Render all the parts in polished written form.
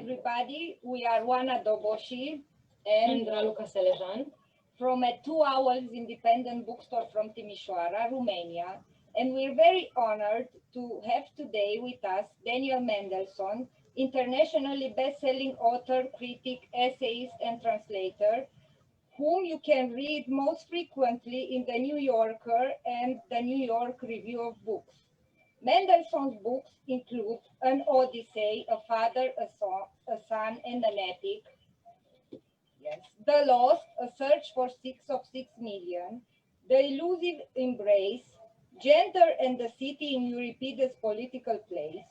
everybody. We are Oana Doboshi and Raluca Selejan from a 2 hours independent bookstore from Timișoara, Romania. And we're very honored to have today with us Daniel Mendelsohn, internationally best-selling author, critic, essayist, and translator, whom you can read most frequently in the New Yorker and the New York Review of Books. Mendelsohn's books include An Odyssey, A Father, a Son, and an Epic. Yes. The Lost, A Search for 6 of 6 Million. The Elusive Embrace, Gender and the City in Euripides Political Plays.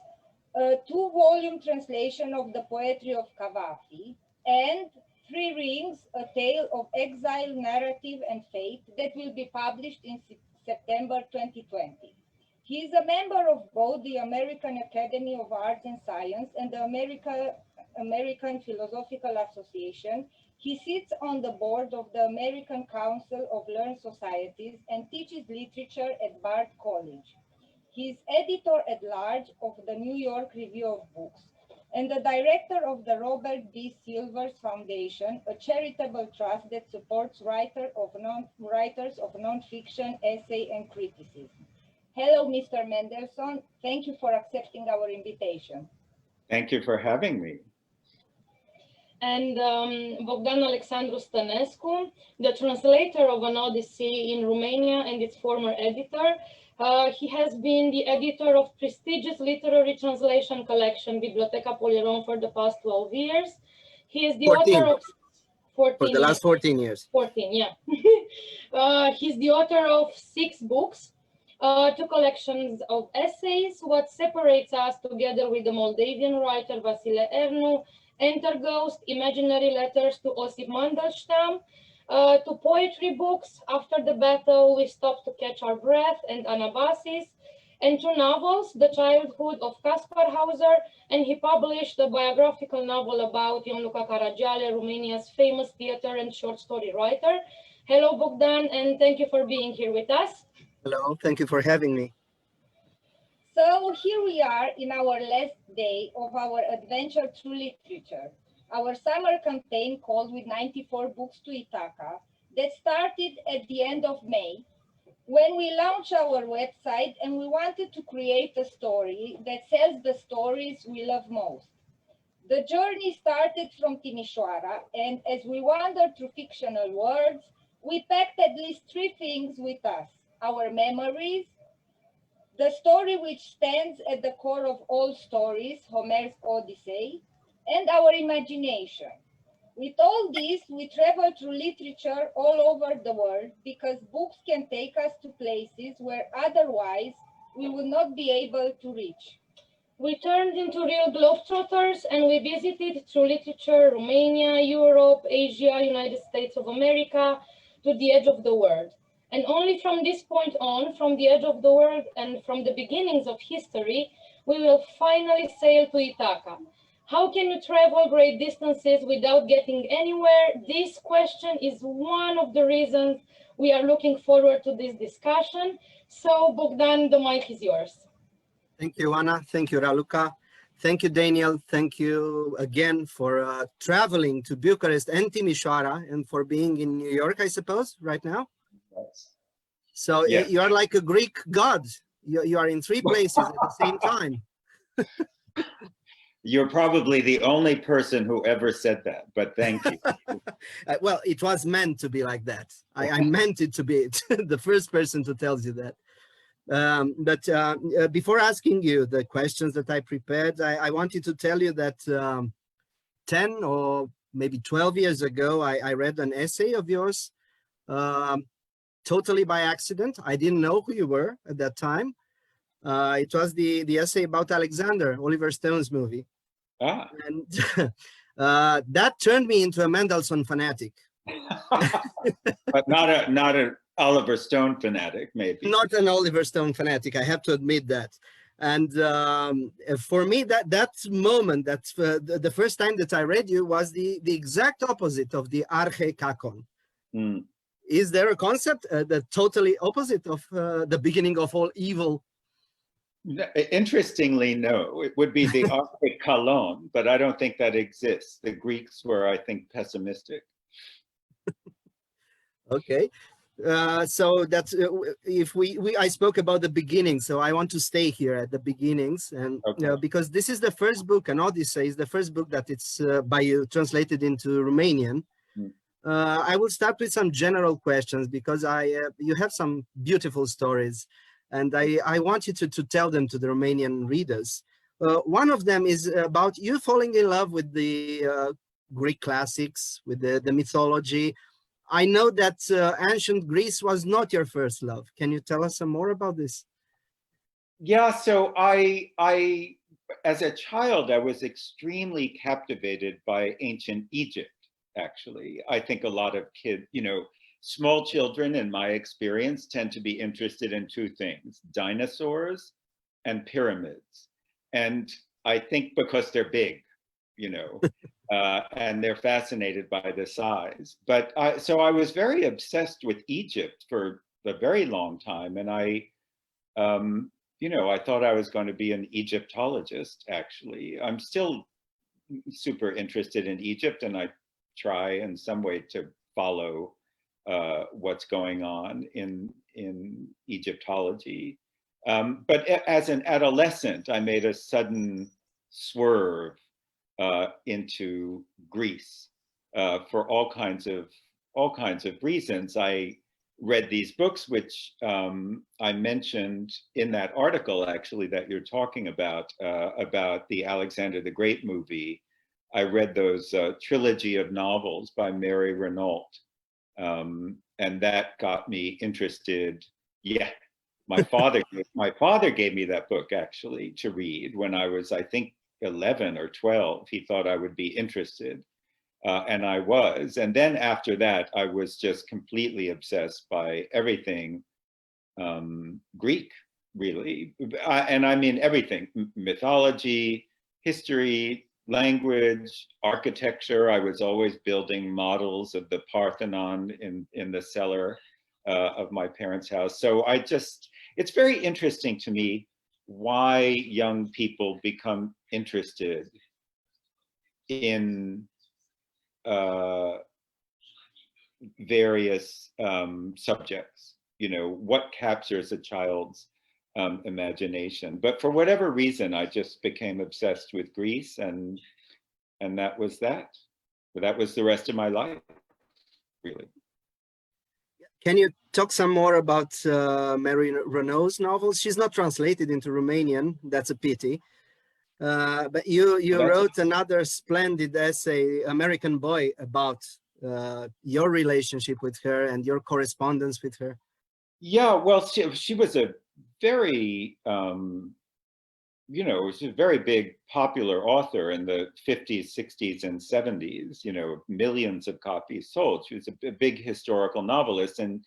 A 2-volume translation of the poetry of Cavafy, and Three Rings, A Tale of Exile, Narrative, and Fate, that will be published in September 2020. He is a member of both the American Academy of Arts and Science and the American Philosophical Association. He sits on the board of the American Council of Learned Societies and teaches literature at Bard College. He is editor-at-large of the New York Review of Books and the director of the Robert B. Silvers Foundation, a charitable trust that supports writers of nonfiction, essay, and criticism. Hello, Mr. Mendelsohn. Thank you for accepting our invitation. Thank you for having me. And Bogdan Alexandru Stănescu, the translator of An Odyssey in Romania and its former editor. He has been the editor of prestigious literary translation collection Biblioteca Polirom for the past 12 years. He is the 14. author of 14 for the last 14 years. 14, yeah. He's the author of 6 books, 2 collections of essays. What separates us, together with the Moldavian writer Vasile Ernu, Enter Ghost, Imaginary Letters to Osip Mandelstam, 2 poetry books, After the Battle, We Stop to Catch Our Breath, and Anabasis, and 2 novels, The Childhood of Kaspar Hauser, and he published a biographical novel about Ion Luca Caragiale, Romania's famous theater and short story writer. Hello, Bogdan, and thank you for being here with us. Hello, thank you for having me. So here we are in our last day of our adventure through literature, our summer campaign called With 94 Books to Ithaca that started at the end of May, when we launched our website and we wanted to create a story that tells the stories we love most. The journey started from Timișoara, and as we wandered through fictional worlds, we packed at least 3 things with us: our memories, the story which stands at the core of all stories, Homer's Odyssey, and our imagination. With all this, we travel through literature all over the world because books can take us to places where otherwise we would not be able to reach. We turned into real globetrotters and we visited through literature Romania, Europe, Asia, United States of America, to the edge of the world. And only from this point on, from the edge of the world and from the beginnings of history, we will finally sail to Ithaca. How can you travel great distances without getting anywhere? This question is one of the reasons we are looking forward to this discussion. So, Bogdan, the mic is yours. Thank you, Anna. Thank you, Raluca. Thank you, Daniel. Thank you again for traveling to Bucharest and Timișoara and for being in New York, I suppose, right now. So yeah. You are like a Greek god. You are in 3 places at the same time. You're probably the only person who ever said that, but thank you. Well, it was meant to be like that. I meant it to be the first person to tell you that. But before asking you the questions that I prepared, I wanted to tell you that 10 or maybe 12 years ago, I read an essay of yours, totally by accident. I didn't know who you were at that time. It was the essay about Alexander, Oliver Stone's movie. Ah. And that turned me into a Mendelsohn fanatic. But not an Oliver Stone fanatic, maybe. Not an Oliver Stone fanatic, I have to admit that. And for me, that moment, that's the first time that I read you, was the exact opposite of the arche kakon. Mm. Is there a concept, the totally opposite of the beginning of all evil? Interestingly, no. It would be the Arctic Kalon, but I don't think that exists. The Greeks were, I think, pessimistic. Okay. So that's if I spoke about the beginning, so I want to stay here at the beginnings, and Okay. because this is the first book, An Odyssey is the first book that it's by you translated into Romanian. Mm. I will start with some general questions because you have some beautiful stories, and I want you to tell them to the Romanian readers. One of them is about you falling in love with the Greek classics, with the mythology. I know that ancient Greece was not your first love. Can you tell us some more about this? Yeah, so I as a child, I was extremely captivated by ancient Egypt, actually. I think a lot of kids, small children in my experience tend to be interested in two things, dinosaurs and pyramids. And I think because they're big, and they're fascinated by the size. But so I was very obsessed with Egypt for a very long time. And I thought I was going to be an Egyptologist, actually. I'm still super interested in Egypt, and I try in some way to follow what's going on in Egyptology. But as an adolescent, I made a sudden swerve into Greece for all kinds of reasons. I read these books, which I mentioned in that article, actually, that you're talking about the Alexander the Great movie. I read those trilogy of novels by Mary Renault, and that got me interested. Yeah, my father gave me that book, actually, to read when I was, I think, 11 or 12. He thought I would be interested. And I was. And then after that, I was just completely obsessed by everything Greek, really. And I mean everything, mythology, history, language, architecture. I was always building models of the Parthenon in the cellar of my parents' house. So it's very interesting to me why young people become interested in various subjects, what captures a child's imagination. But for whatever reason, I just became obsessed with Greece, and that was that. But that was the rest of my life, really. Can you talk some more about Mary Renault's novels? She's not translated into Romanian. That's a pity. But you wrote another splendid essay, American Boy, about your relationship with her and your correspondence with her. Yeah, well, she was a very, she was a very big popular author in the 50s, 60s, and 70s, millions of copies sold. She was a big historical novelist, and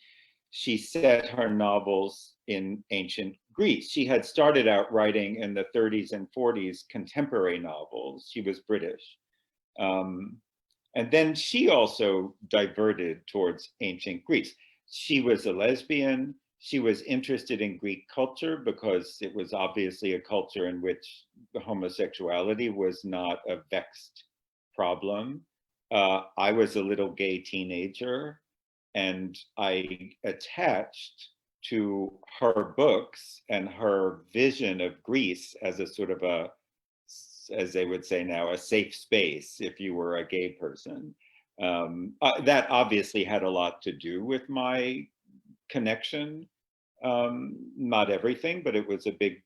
she set her novels in ancient Greece. She had started out writing in the 30s and 40s contemporary novels. She was British. And then she also diverted towards ancient Greece. She was a lesbian. She was interested in Greek culture because it was obviously a culture in which homosexuality was not a vexed problem. I was a little gay teenager, and I attached to her books and her vision of Greece as a sort of as they would say now, a safe space if you were a gay person. That obviously had a lot to do with my connection. Not everything, but it was a big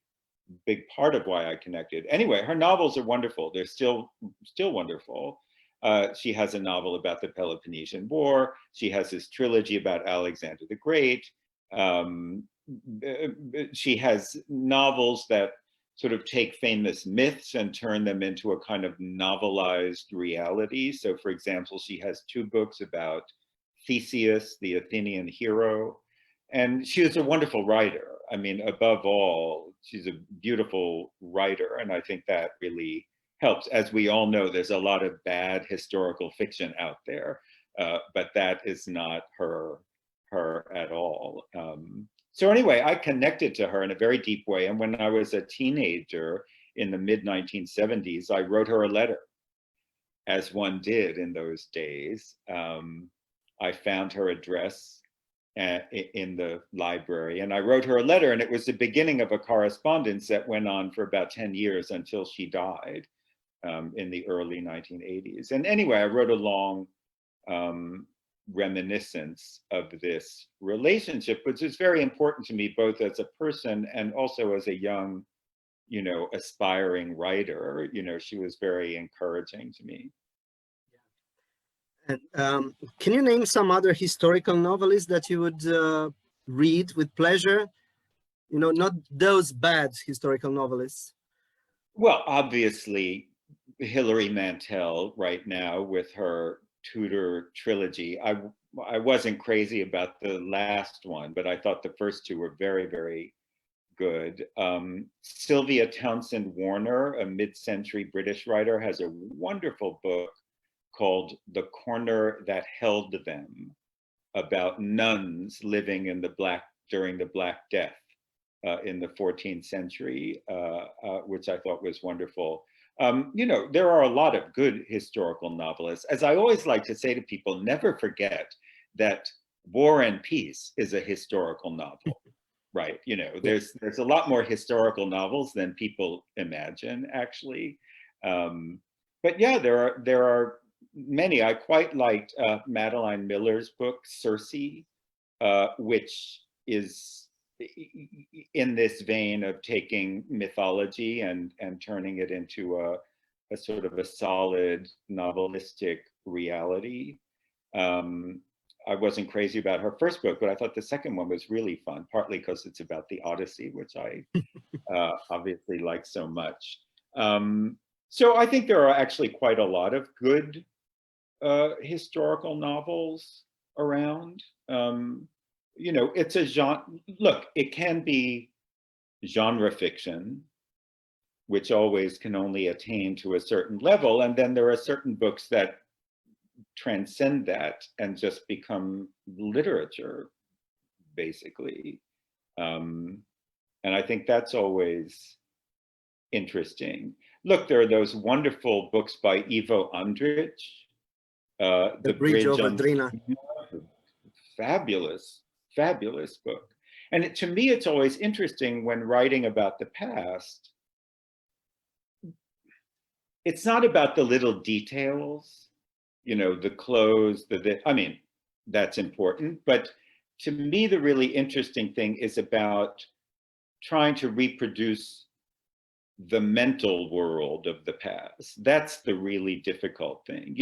part of why I connected. Anyway, her novels are wonderful. They're still wonderful. She has a novel about the Peloponnesian War. She has this trilogy about Alexander the Great. She has novels that sort of take famous myths and turn them into a kind of novelized reality. So, for example, she has 2 books about Theseus, the Athenian hero. And she is a wonderful writer. I mean, above all, she's a beautiful writer. And I think that really helps. As we all know, there's a lot of bad historical fiction out there, but that is not her her at all. So anyway, I connected to her in a very deep way. And when I was a teenager in the mid 1970s, I wrote her a letter, as one did in those days. I found her address in the library, and I wrote her a letter, and it was the beginning of a correspondence that went on for about 10 years until she died in the early 1980s. And anyway, I wrote a long reminiscence of this relationship, which is very important to me, both as a person and also as a young, aspiring writer. She was very encouraging to me. And can you name some other historical novelists that you would read with pleasure? Not those bad historical novelists. Well, obviously, Hilary Mantel right now with her Tudor trilogy. I wasn't crazy about the last one, but I thought the first two were very, very good. Sylvia Townsend Warner, a mid-century British writer, has a wonderful book called The Corner That Held Them, about nuns living in during the Black Death in the 14th century, which I thought was wonderful. There are a lot of good historical novelists. As I always like to say to people, never forget that War and Peace is a historical novel, right? There's a lot more historical novels than people imagine, actually. But yeah, there are many. I quite liked Madeline Miller's book, Circe, which is in this vein of taking mythology and turning it into a sort of a solid novelistic reality. I wasn't crazy about her first book, but I thought the second one was really fun, partly because it's about the Odyssey, which I obviously like so much. So I think there are actually quite a lot of good historical novels around. It's a genre. Look, it can be genre fiction, which always can only attain to a certain level, and then there are certain books that transcend that and just become literature, basically. And I think that's always interesting. Look, there are those wonderful books by Ivo Andrić, The Bridge over Drina. Fabulous book. And to me, it's always interesting when writing about the past. It's not about the little details, the clothes, that's important. But to me, the really interesting thing is about trying to reproduce the mental world of the past. That's the really difficult thing.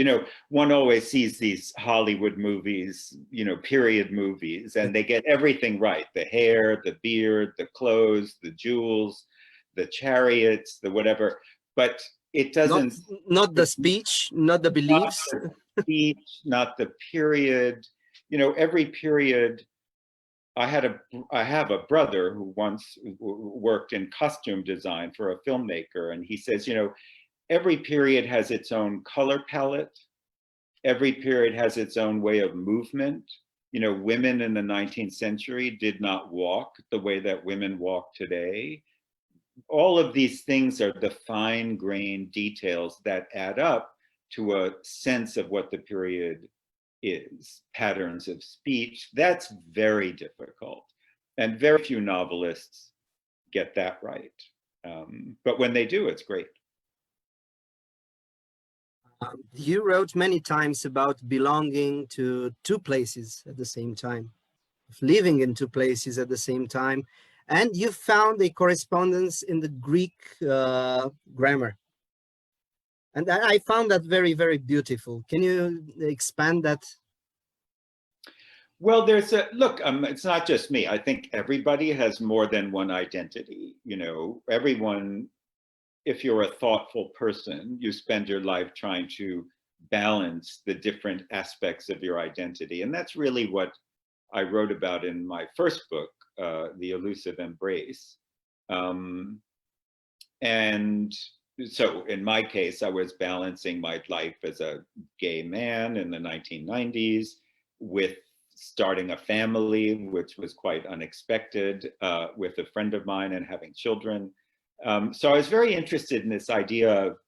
One always sees these Hollywood movies, period movies, and they get everything right. The hair, the beard, the clothes, the jewels, the chariots, the whatever. But it doesn't... Not the speech, not the beliefs. Not the speech, not the period. Every period... I have a brother who once worked in costume design for a filmmaker, and he says, every period has its own color palette. Every period has its own way of movement. Women in the 19th century did not walk the way that women walk today. All of these things are the fine-grained details that add up to a sense of what the period is. Patterns of speech. That's very difficult, and very few novelists get that right. But when they do, it's great. You wrote many times about belonging to two places at the same time, living in two places at the same time, and you found a correspondence in the Greek grammar. And I found that very, very beautiful. Can you expand that? Well, look, it's not just me. I think everybody has more than one identity. Everyone, if you're a thoughtful person, you spend your life trying to balance the different aspects of your identity. And that's really what I wrote about in my first book, The Elusive Embrace. And so in my case, I was balancing my life as a gay man in the 1990s with starting a family, which was quite unexpected, with a friend of mine and having children. So I was very interested in this idea of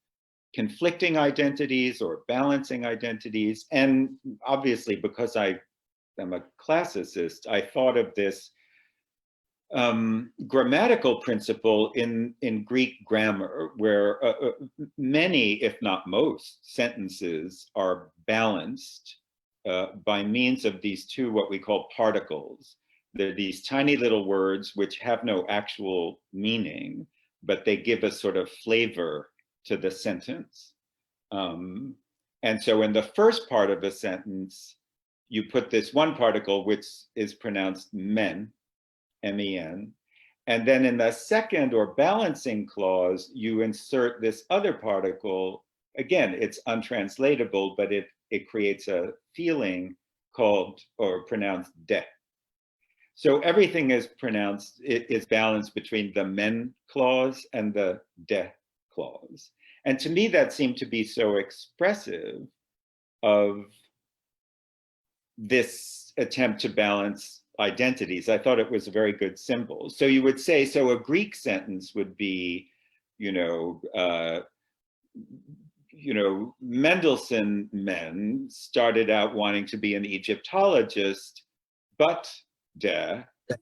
conflicting identities or balancing identities. And obviously, because I am a classicist, I thought of this grammatical principle in Greek grammar, where many, if not most, sentences are balanced by means of these two, what we call particles. They're these tiny little words which have no actual meaning, but they give a sort of flavor to the sentence. And so in the first part of a sentence, you put this one particle, which is pronounced men, M-E-N. And then in the second or balancing clause, you insert this other particle. Again, it's untranslatable, but it creates a feeling called or pronounced de. So everything is pronounced, it is balanced between the men clause and the de clause. And to me, that seemed to be so expressive of this attempt to balance identities. I thought it was a very good symbol. So you would say, so a Greek sentence would be, Mendelsohn men started out wanting to be an Egyptologist, but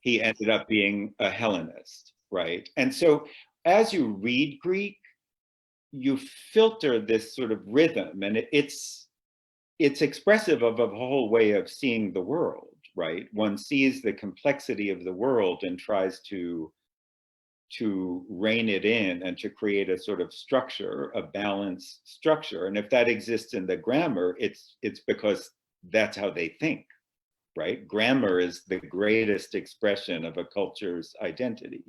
he ended up being a Hellenist, right? And so as you read Greek, you filter this sort of rhythm, and it's expressive of a whole way of seeing the world, right? One sees the complexity of the world and tries to rein it in and to create a sort of structure, a balanced structure. And if that exists in the grammar, it's because that's how they think, right? Grammar is the greatest expression of a culture's identity.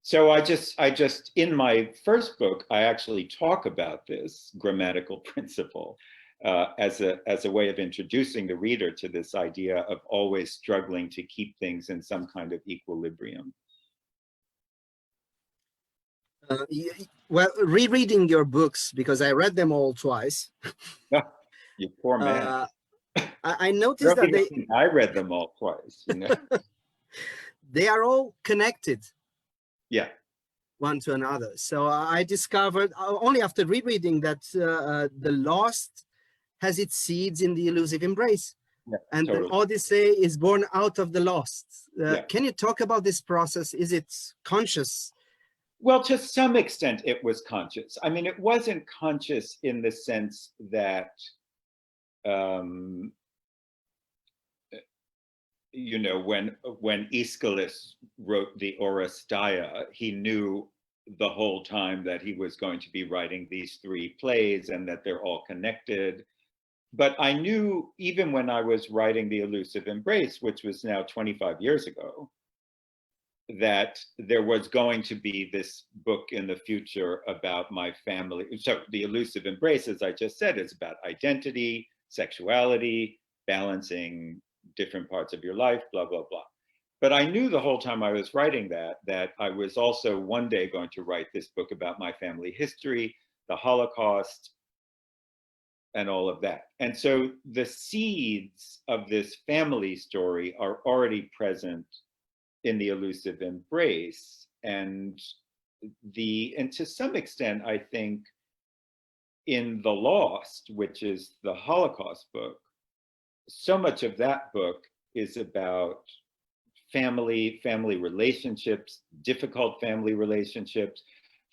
So I just, in my first book, I actually talk about this grammatical principle as a way of introducing the reader to this idea of always struggling to keep things in some kind of equilibrium. Well, rereading your books, because I read them all twice. You poor man. I noticed that I read them all twice. They are all connected. Yeah. One to another. So I discovered only after rereading that the Lost has its seeds in the Elusive Embrace. Yeah, and totally. the Odyssey is born out of the Lost. Yeah. Can you talk about this process? Is it conscious? Well, to some extent, it was conscious. I mean, it wasn't conscious in the sense that, when Aeschylus wrote the Oresteia, he knew the whole time that he was going to be writing these three plays and that they're all connected. But I knew, even when I was writing the Elusive Embrace, which was now 25 years ago, that there was going to be this book in the future about my family. So the Elusive Embrace, as I just said, is about identity, sexuality, balancing different parts of your life, blah, blah, blah. But I knew the whole time I was writing that I was also one day going to write this book about my family history, the Holocaust, and all of that. And so the seeds of this family story are already present in the Elusive Embrace. And to some extent, I think in The Lost, which is the Holocaust book, so much of that book is about family relationships, difficult family relationships,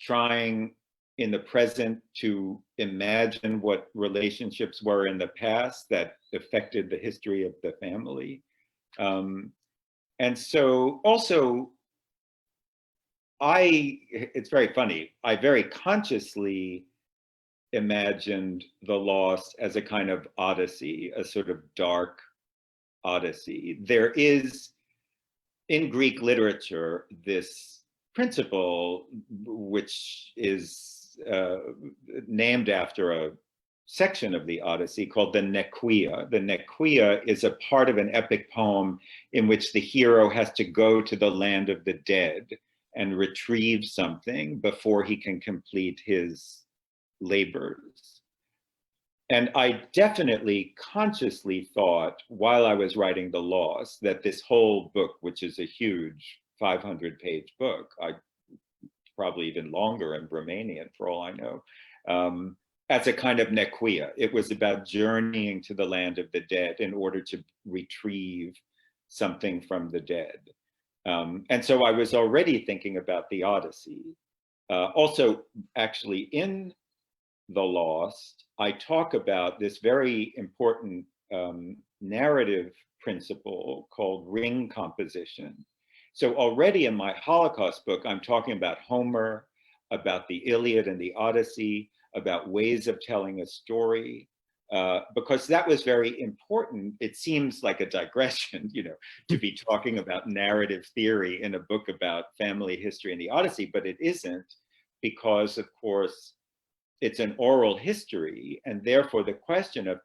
trying in the present to imagine what relationships were in the past that affected the history of the family. And so also, it's very funny, I very consciously imagined The Lost as a kind of Odyssey, a sort of dark Odyssey. There is, in Greek literature, this principle, which is named after a section of the Odyssey called the Nequia. The Nequia is a part of an epic poem in which the hero has to go to the land of the dead and retrieve something before he can complete his labors. And I definitely consciously thought while I was writing The Lost that this whole book, which is a huge 500-page book, probably even longer in Romanian for all I know, as a kind of nequia. It was about journeying to the land of the dead in order to retrieve something from the dead. And so I was already thinking about the Odyssey. Also, actually, in The Lost, I talk about this very important narrative principle called ring composition. So already in my Holocaust book, I'm talking about Homer, about the Iliad and the Odyssey, about ways of telling a story, because that was very important. It seems like a digression, you know, to be talking about narrative theory in a book about family history and the Odyssey, but it isn't, because of course, it's an oral history, and therefore the question of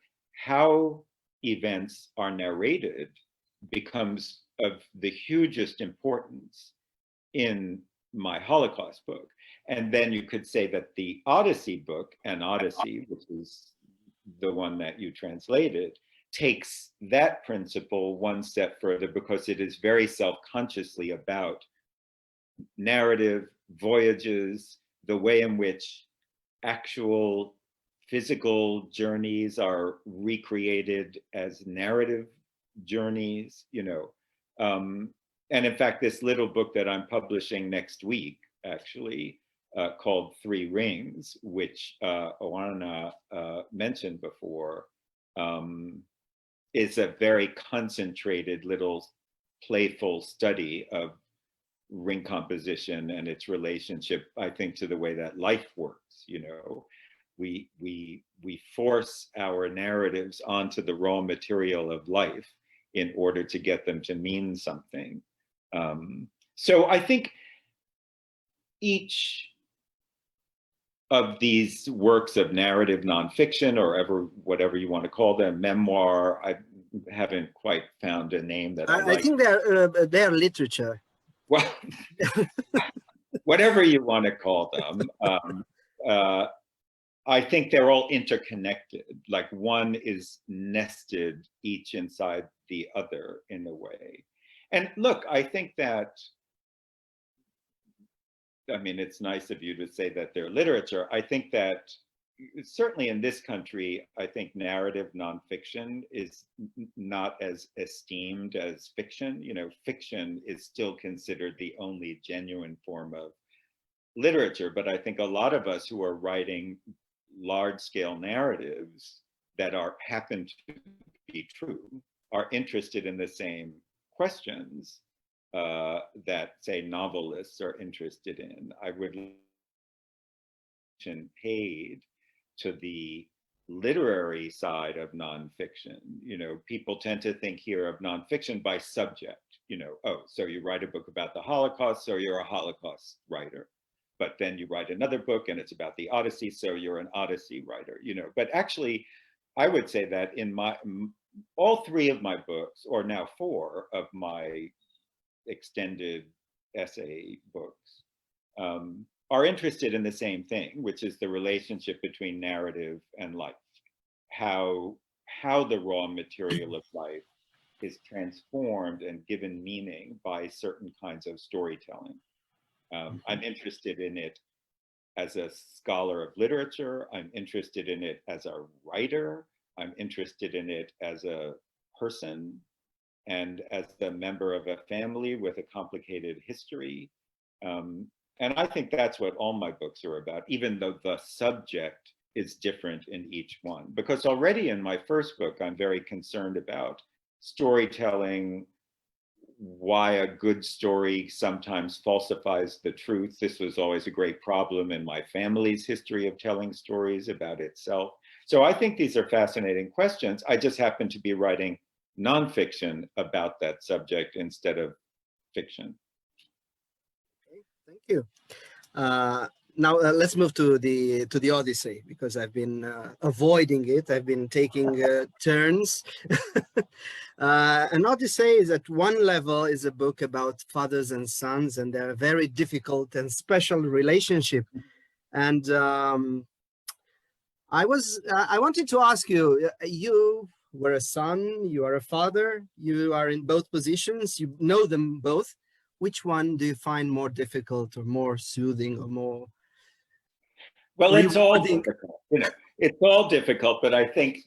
how events are narrated becomes of the hugest importance in my Holocaust book. And then you could say that the Odyssey book, An Odyssey, which is the one that you translated, takes that principle one step further, because it is very self-consciously about narrative, voyages, the way in which actual physical journeys are recreated as narrative journeys, you know. And in fact, this little book that I'm publishing next week, actually, called Three Rings, which Oana mentioned before, is a very concentrated little playful study of ring composition and its relationship, I think, to the way that life works. You know, we force our narratives onto the raw material of life in order to get them to mean something. So I think each of these works of narrative nonfiction, or whatever you want to call them, memoir, I haven't quite found a name that I like. I think they're literature. Well, whatever you want to call them, I think they're all interconnected. Like one is nested each inside the other in a way. And look, I think that, I mean, it's nice of you to say that they're literature. I think that certainly in this country, I think narrative nonfiction is not as esteemed as fiction. You know, fiction is still considered the only genuine form of literature. But I think a lot of us who are writing large-scale narratives that happen to be true are interested in the same questions that, say, novelists are interested in. I would mention paid to the literary side of nonfiction. You know, people tend to think here of nonfiction by subject. You know, oh, so you write a book about the Holocaust, so you're a Holocaust writer. But then you write another book and it's about the Odyssey, so you're an Odyssey writer. You know, but actually, I would say that in all three of my books, or now four of my extended essay books, are interested in the same thing, which is the relationship between narrative and life, how the raw material of life is transformed and given meaning by certain kinds of storytelling. I'm interested in it as a scholar of literature. I'm interested in it as a writer. I'm interested in it as a person and as a member of a family with a complicated history. And I think that's what all my books are about, even though the subject is different in each one. Because already in my first book, I'm very concerned about storytelling, why a good story sometimes falsifies the truth. This was always a great problem in my family's history of telling stories about itself. So I think these are fascinating questions. I just happen to be writing nonfiction about that subject instead of fiction. Okay, thank you. Now let's move to the Odyssey, because I've been avoiding it. I've been taking turns. An Odyssey is, at one level, is a book about fathers and sons and their very difficult and special relationship. And I wanted to ask you, you were a son, you are a father, you are in both positions, you know them both. Which one do you find more difficult or more soothing or more Well, it's all rewarding? difficult, it's all difficult, but I think,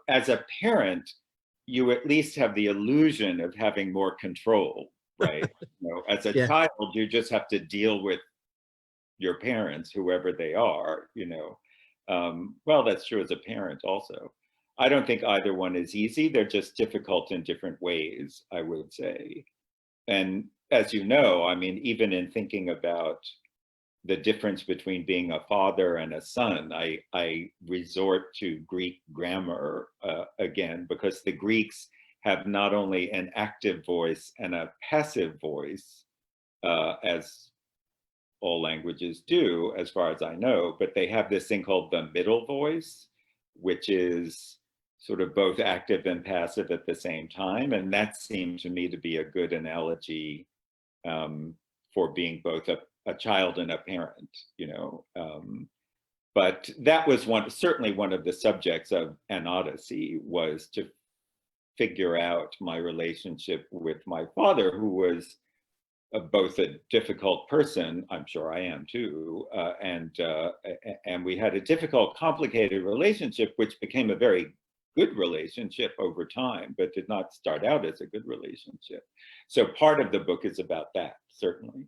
as a parent, you at least have the illusion of having more control, right? As a Yeah. child, you just have to deal with your parents, whoever they are, well, that's true as a parent also. I don't think either one is easy. They're just difficult in different ways, I would say. And as you know, I mean, even in thinking about the difference between being a father and a son, I resort to Greek grammar again, because the Greeks have not only an active voice and a passive voice, as all languages do, as far as I know, but they have this thing called the middle voice, which is sort of both active and passive at the same time. And that seemed to me to be a good analogy for being both a child and a parent, but that was certainly one of the subjects of An Odyssey, was to figure out my relationship with my father, who was both a difficult person, I'm sure I am too, and we had a difficult, complicated relationship, which became a very good relationship over time, but did not start out as a good relationship. So part of the book is about that, certainly.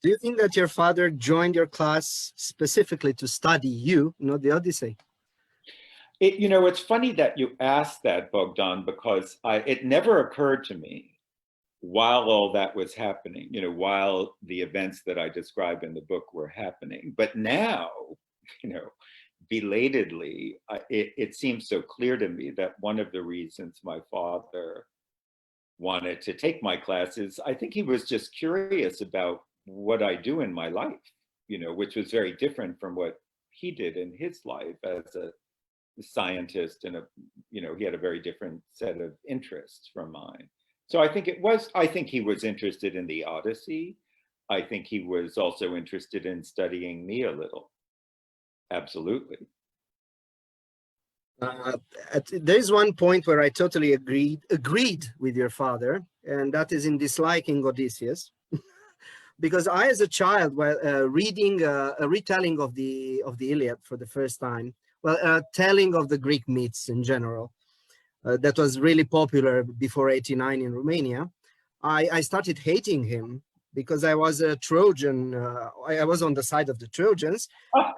Do you think that your father joined your class specifically to study you, not the Odyssey? It's funny that you asked that, Bogdan, because it never occurred to me while all that was happening, while the events that I describe in the book were happening. But now, belatedly, it seems so clear to me that one of the reasons my father wanted to take my classes, I think he was just curious about what I do in my life, which was very different from what he did in his life as a scientist, and he had a very different set of interests from mine. So I think he was interested in the Odyssey. I think he was also interested in studying me a little. Absolutely. There's one point where I totally agreed with your father, and that is in disliking Odysseus. Because I, as a child, while reading a retelling of the Iliad for the first time, a telling of the Greek myths in general, that was really popular before '89 in Romania, I started hating him because I was a Trojan. I was on the side of the Trojans,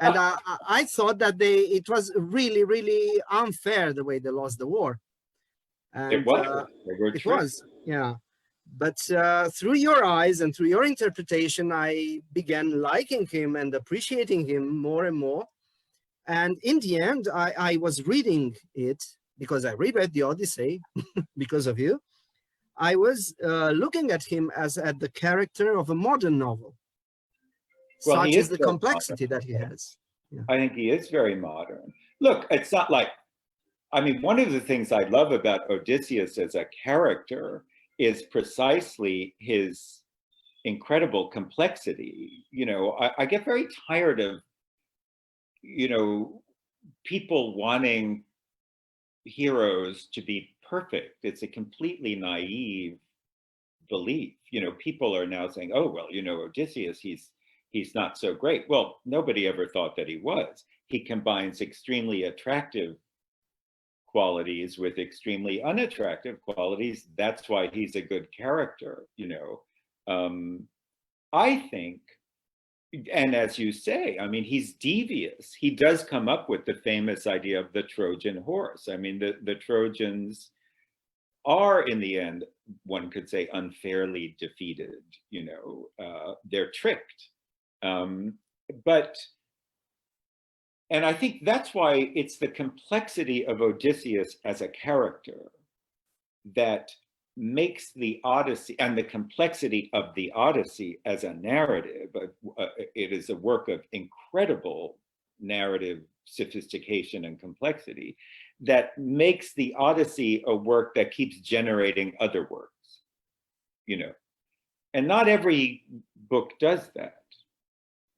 and I thought that it was really, really unfair the way they lost the war. And it was. It was, yeah. But through your eyes and through your interpretation, I began liking him and appreciating him more and more. And in the end, I was reading it because I reread the Odyssey because of you. I was looking at him as at the character of a modern novel. Well, such is the complexity that he has. Yeah. I think he is very modern. Look, it's not like, one of the things I love about Odysseus as a character is precisely his incredible complexity. I get very tired of, people wanting heroes to be perfect. It's a completely naive belief. People are now saying, oh, well, Odysseus, he's not so great. Well, nobody ever thought that he was. He combines extremely attractive qualities with extremely unattractive qualities. That's why he's a good character, I think. And as you say, he's devious. He does come up with the famous idea of the Trojan horse. The Trojans are, in the end, one could say, unfairly defeated. They're tricked. And I think that's why it's the complexity of Odysseus as a character that makes the Odyssey, and the complexity of the Odyssey as a narrative. It is a work of incredible narrative sophistication and complexity that makes the Odyssey a work that keeps generating other works, and not every book does that.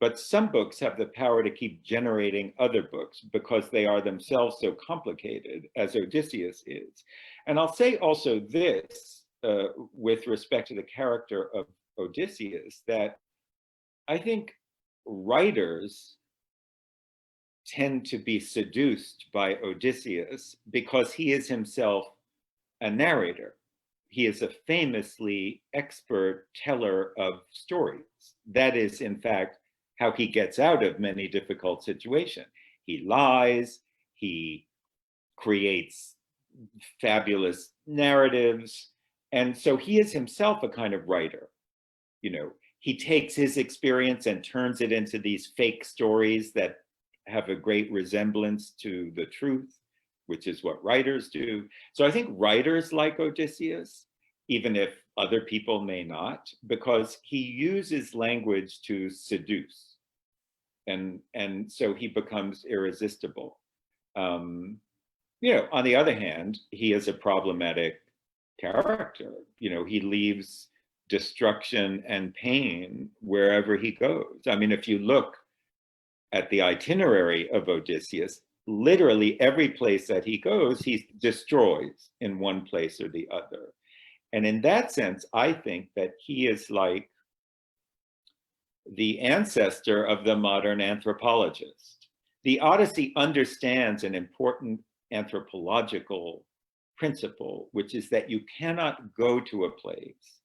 but some books have the power to keep generating other books because they are themselves so complicated, as Odysseus is. And I'll say also this with respect to the character of Odysseus, that I think writers tend to be seduced by Odysseus because he is himself a narrator. He is a famously expert teller of stories. That is, in fact, how he gets out of many difficult situations. He lies, he creates fabulous narratives, and so he is himself a kind of writer. You know, he takes his experience and turns it into these fake stories that have a great resemblance to the truth, which is what writers do. So I think writers like Odysseus, even if other people may not, because he uses language to seduce. And so he becomes irresistible. You know, on the other hand, he is a problematic character. You know, he leaves destruction and pain wherever he goes. I mean, if you look at the itinerary of Odysseus, literally every place that he goes, he destroys in one place or the other. And in that sense, I think that he is like the ancestor of the modern anthropologist. The Odyssey understands an important anthropological principle, which is that you cannot go to a place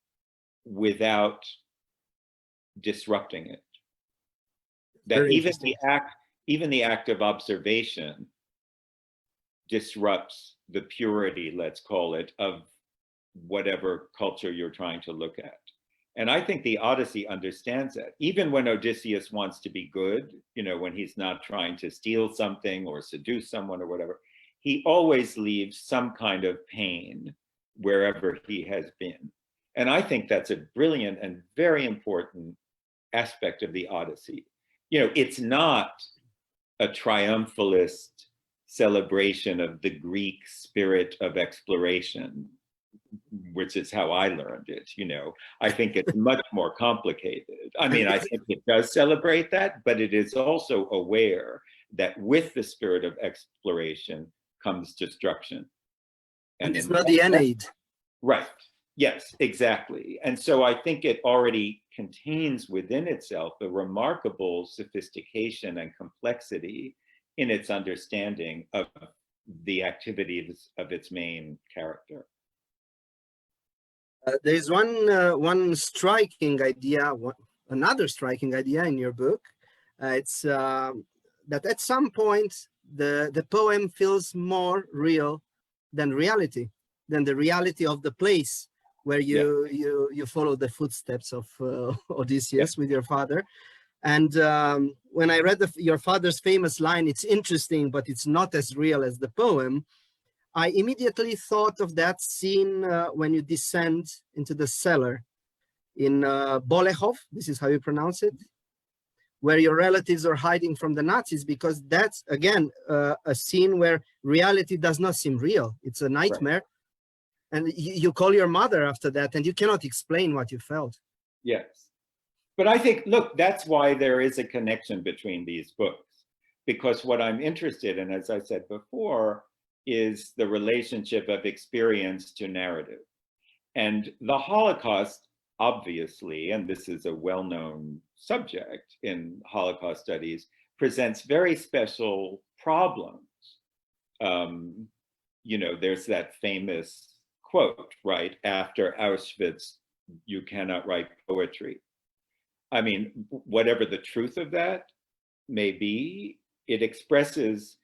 without disrupting it. That even the act of observation disrupts the purity, let's call it, of whatever culture you're trying to look at. And I think the Odyssey understands that. Even when Odysseus wants to be good, you know, when he's not trying to steal something or seduce someone or whatever, he always leaves some kind of pain wherever he has been. And I think that's a brilliant and very important aspect of the Odyssey. You know, it's not a triumphalist celebration of the Greek spirit of exploration, which is how I learned it. You know, I think it's much more complicated. I mean, I think it does celebrate that, but it is also aware that with the spirit of exploration comes destruction. And it's not the Aeneid. Right. Yes, exactly. And so I think it already contains within itself a remarkable sophistication and complexity in its understanding of the activities of its main character. There's one striking idea, another striking idea in your book. It's that at some point the poem feels more real than reality, than the reality of the place where you follow the footsteps of Odysseus with your father. And when I read your father's famous line, "It's interesting, but it's not as real as the poem," I immediately thought of that scene when you descend into the cellar in Bolehov, this is how you pronounce it, where your relatives are hiding from the Nazis, because that's, again, a scene where reality does not seem real. It's a nightmare. Right. And you call your mother after that, and you cannot explain what you felt. Yes. But I think, look, that's why there is a connection between these books, because what I'm interested in, as I said before, is the relationship of experience to narrative. And the Holocaust, obviously, and this is a well-known subject in Holocaust studies, presents very special problems. You know, there's that famous quote, right? After Auschwitz, you cannot write poetry. I mean, whatever the truth of that may be, it expresses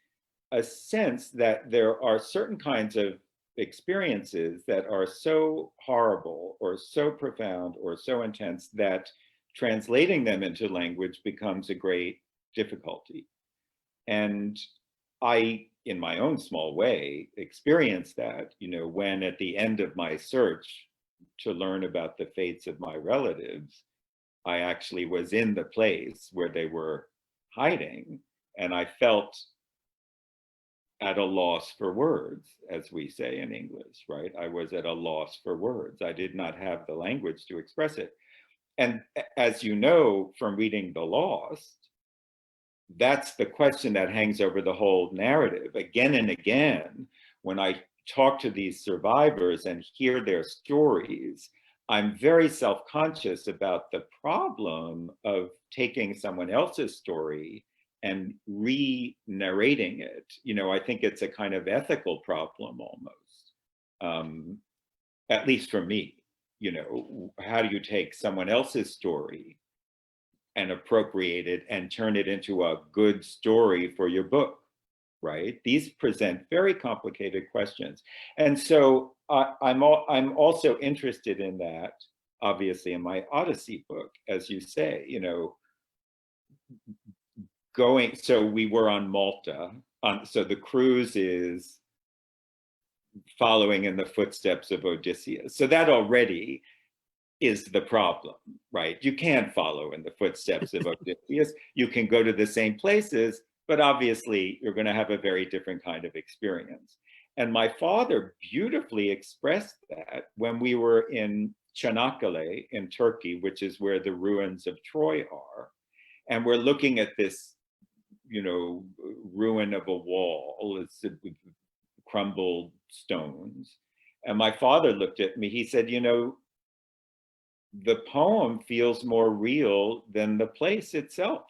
a sense that there are certain kinds of experiences that are so horrible or so profound or so intense that translating them into language becomes a great difficulty. And I, in my own small way, experienced that, you know, when at the end of my search to learn about the fates of my relatives, I actually was in the place where they were hiding, and I felt at a loss for words, as we say in English, right? I was at a loss for words. I did not have the language to express it. And as you know from reading The Lost, that's the question that hangs over the whole narrative. Again and again, when I talk to these survivors and hear their stories, I'm very self-conscious about the problem of taking someone else's story and re-narrating it. You know, I think it's a kind of ethical problem almost, at least for me. You know, how do you take someone else's story and appropriate it and turn it into a good story for your book, right? These present very complicated questions. And so I'm also interested in that, obviously, in my Odyssey book, as you say, you know, so we were on Malta, so the cruise is following in the footsteps of Odysseus. So that already is the problem, right? You can't follow in the footsteps of Odysseus. You can go to the same places, but obviously you're going to have a very different kind of experience. And my father beautifully expressed that when we were in Çanakkale in Turkey, which is where the ruins of Troy are. And we're looking at this, you know, ruin of a wall, it's crumbled stones. And my father looked at me, he said, you know, the poem feels more real than the place itself.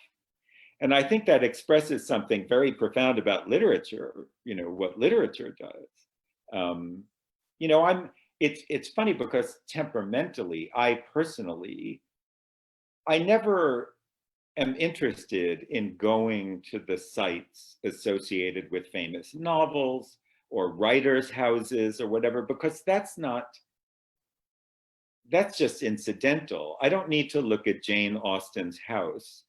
And I think that expresses something very profound about literature, you know, what literature does. You know, it's funny because temperamentally, I never am interested in going to the sites associated with famous novels or writers' houses or whatever, because that's just incidental. I don't need to look at Jane Austen's house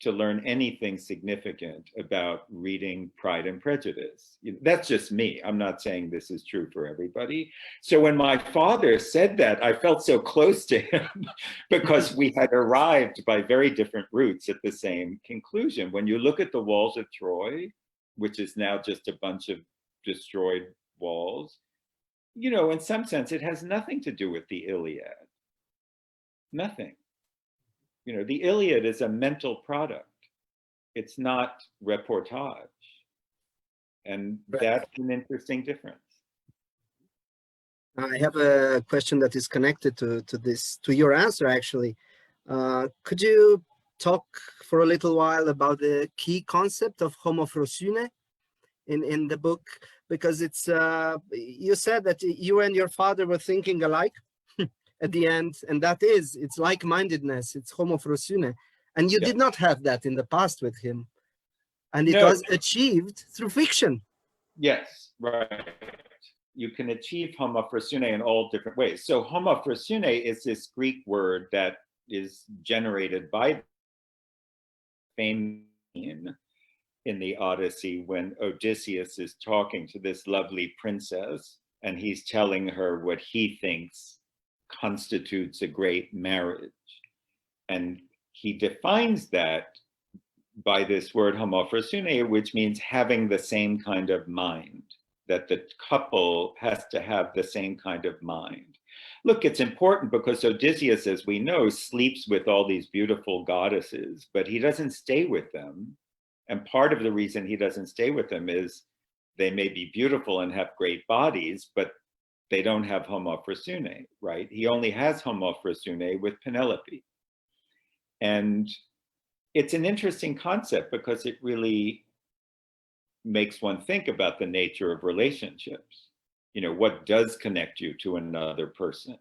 to learn anything significant about reading Pride and Prejudice. That's just me. I'm not saying this is true for everybody. So when my father said that, I felt so close to him because we had arrived by very different routes at the same conclusion. When you look at the walls of Troy, which is now just a bunch of destroyed walls, you know, in some sense, it has nothing to do with the Iliad. Nothing. You know, the Iliad is a mental product. It's not reportage. And that's an interesting difference. I have a question that is connected to your answer, actually. Could you talk for a little while about the key concept of homophrosyne in the book? Because it's you said that you and your father were thinking alike at the end, and it's like-mindedness, it's homophrosyne, and you did not have that in the past with him, and it was achieved through fiction. Yes, right. You can achieve homophrosyne in all different ways. So homophrosyne is this Greek word that is generated by fame in the Odyssey when Odysseus is talking to this lovely princess and he's telling her what he thinks constitutes a great marriage. And he defines that by this word homophrosyne, which means having the same kind of mind, that the couple has to have the same kind of mind. Look, it's important because Odysseus, as we know, sleeps with all these beautiful goddesses, but he doesn't stay with them. And part of the reason he doesn't stay with them is they may be beautiful and have great bodies, but they don't have homophrosyne, right? He only has homophrosyne with Penelope. And it's an interesting concept because it really makes one think about the nature of relationships. You know, what does connect you to another person?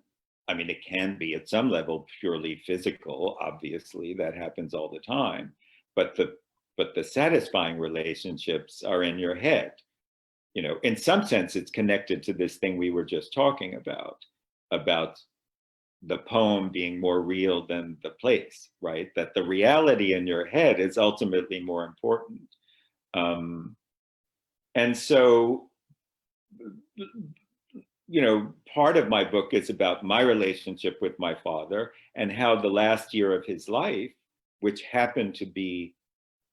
I mean, it can be at some level purely physical, obviously, that happens all the time, but the satisfying relationships are in your head. You know, in some sense, it's connected to this thing we were just talking about the poem being more real than the place, right? That the reality in your head is ultimately more important. And so, you know, part of my book is about my relationship with my father and how the last year of his life, which happened to be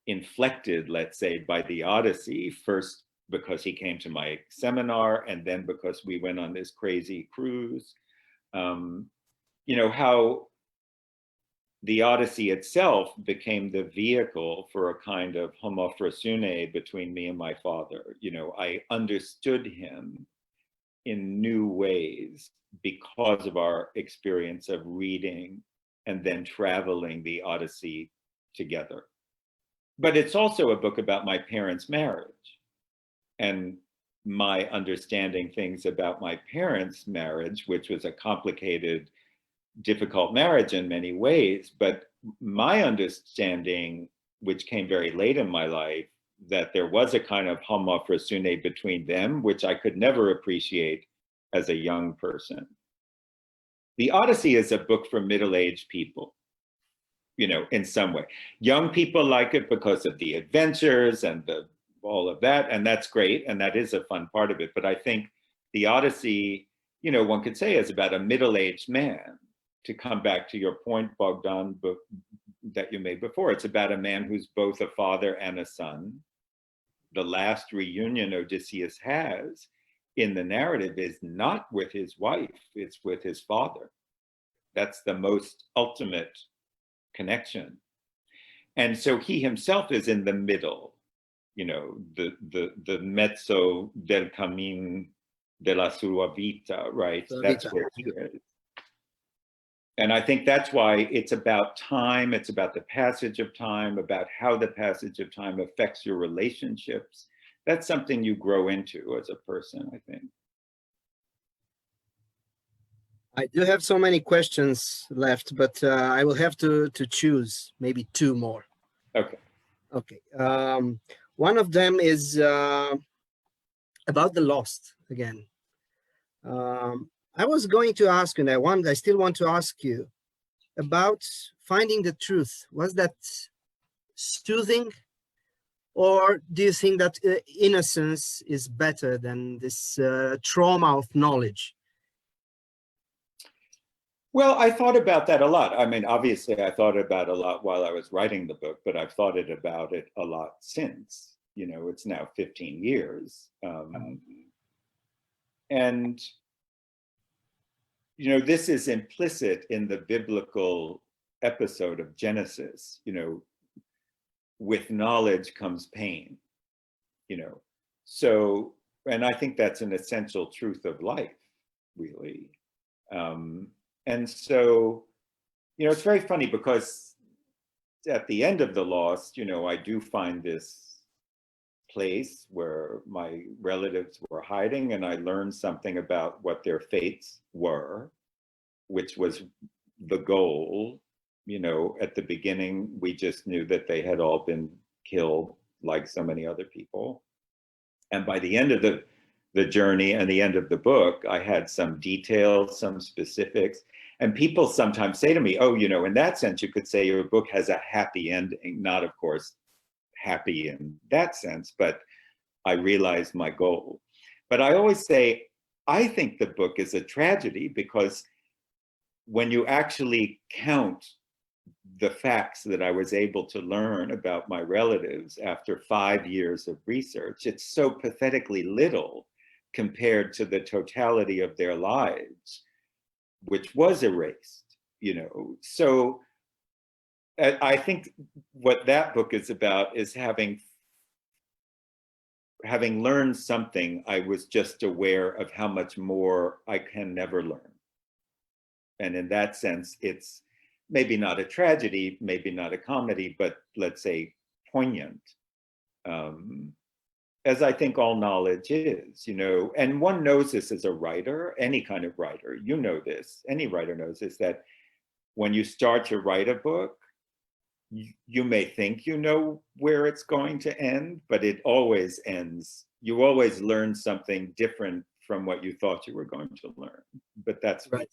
inflected, let's say, by the Odyssey, first because he came to my seminar and then because we went on this crazy cruise, you know, how the Odyssey itself became the vehicle for a kind of Homophora between me and my father. You know, I understood him in new ways because of our experience of reading and then traveling the Odyssey together. But it's also a book about my parents' marriage and my understanding things about my parents' marriage, which was a complicated, difficult marriage in many ways. But my understanding, which came very late in my life, that there was a kind of homophora between them, which I could never appreciate as a young person. The Odyssey is a book for middle-aged people, you know, in some way. Young people like it because of the adventures and all of that, and that's great, and that is a fun part of it. But I think the Odyssey, you know, one could say is about a middle-aged man. To come back to your point, Bogdan, that you made before, it's about a man who's both a father and a son. The last reunion Odysseus has in the narrative is not with his wife, it's with his father. That's the most ultimate connection. And so he himself is in the middle, you know, the mezzo del cammin della sua vita, right? That's where he is. And I think that's why it's about time, it's about the passage of time, about how the passage of time affects your relationships. That's something you grow into as a person, I think. I do have so many questions left, but I will have to choose maybe two more. Okay. Okay. One of them is about the lost again. I was going to ask, and I still want to ask you about finding the truth. Was that soothing, or do you think that innocence is better than this trauma of knowledge? Well, I thought about that a lot. I mean, obviously, I thought about it a lot while I was writing the book, but I've thought about it a lot since. You know, it's now 15 years. And you know, this is implicit in the biblical episode of Genesis, you know, with knowledge comes pain, you know. So, and I think that's an essential truth of life, really. And so, you know, it's very funny because at the end of The Lost, you know, I do find this place where my relatives were hiding, and I learned something about what their fates were, which was the goal. You know, at the beginning, we just knew that they had all been killed like so many other people. And by the end of the journey and the end of the book, I had some details, some specifics. And people sometimes say to me, oh, you know, in that sense, you could say your book has a happy ending. Not, of course, happy in that sense, but I realized my goal. But I always say, I think the book is a tragedy because when you actually count the facts that I was able to learn about my relatives after 5 years of research, it's so pathetically little compared to the totality of their lives, which was erased, you know. So I think what that book is about is having learned something, I was just aware of how much more I can never learn. And in that sense, it's maybe not a tragedy, maybe not a comedy, but let's say poignant, as I think all knowledge is, you know. And one knows this as a writer, any kind of writer, you know this, any writer knows this, that when you start to write a book, you may think you know where it's going to end, but it always ends. You always learn something different from what you thought you were going to learn. But that's right.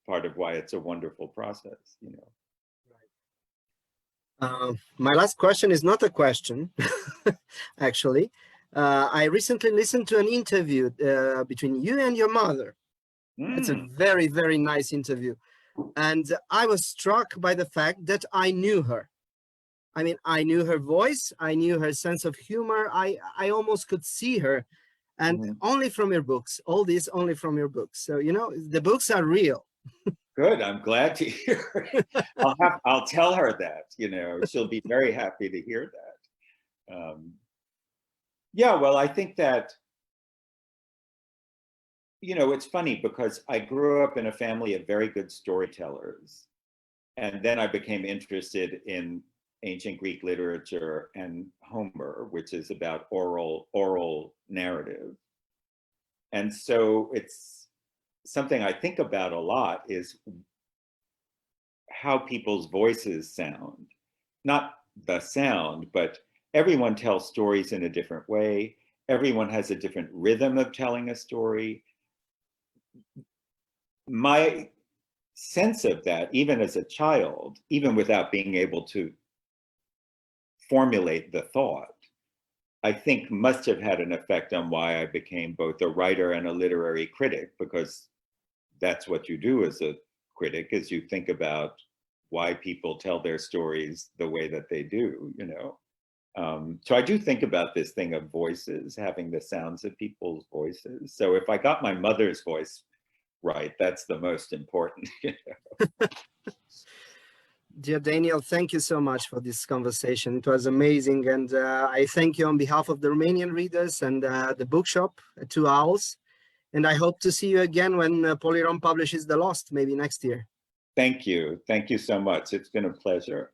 Part of why it's a wonderful process, you know. My last question is not a question, actually. I recently listened to an interview between you and your mother. It's a very, very nice interview. And I was struck by the fact that I knew her. I mean, I knew her voice, I knew her sense of humor, I almost could see her. And only from your books, all this only from your books. So, you know, the books are real. Good. I'm glad to hear it. I'll tell her that, you know, she'll be very happy to hear that. Yeah, well, I think that, you know, it's funny because I grew up in a family of very good storytellers. And then I became interested in ancient Greek literature and Homer, which is about oral narrative. And so it's something I think about a lot, is how people's voices sound. Not the sound, but everyone tells stories in a different way. Everyone has a different rhythm of telling a story. My sense of that, even as a child, even without being able to formulate the thought, I think must have had an effect on why I became both a writer and a literary critic, because that's what you do as a critic, is you think about why people tell their stories the way that they do, you know. So I do think about this thing of voices, having the sounds of people's voices. So if I got my mother's voice right, that's the most important. You know? Dear Daniel, thank you so much for this conversation. It was amazing. And I thank you on behalf of the Romanian readers and the bookshop, Two Owls. And I hope to see you again when Polirom publishes The Lost, maybe next year. Thank you. Thank you so much. It's been a pleasure.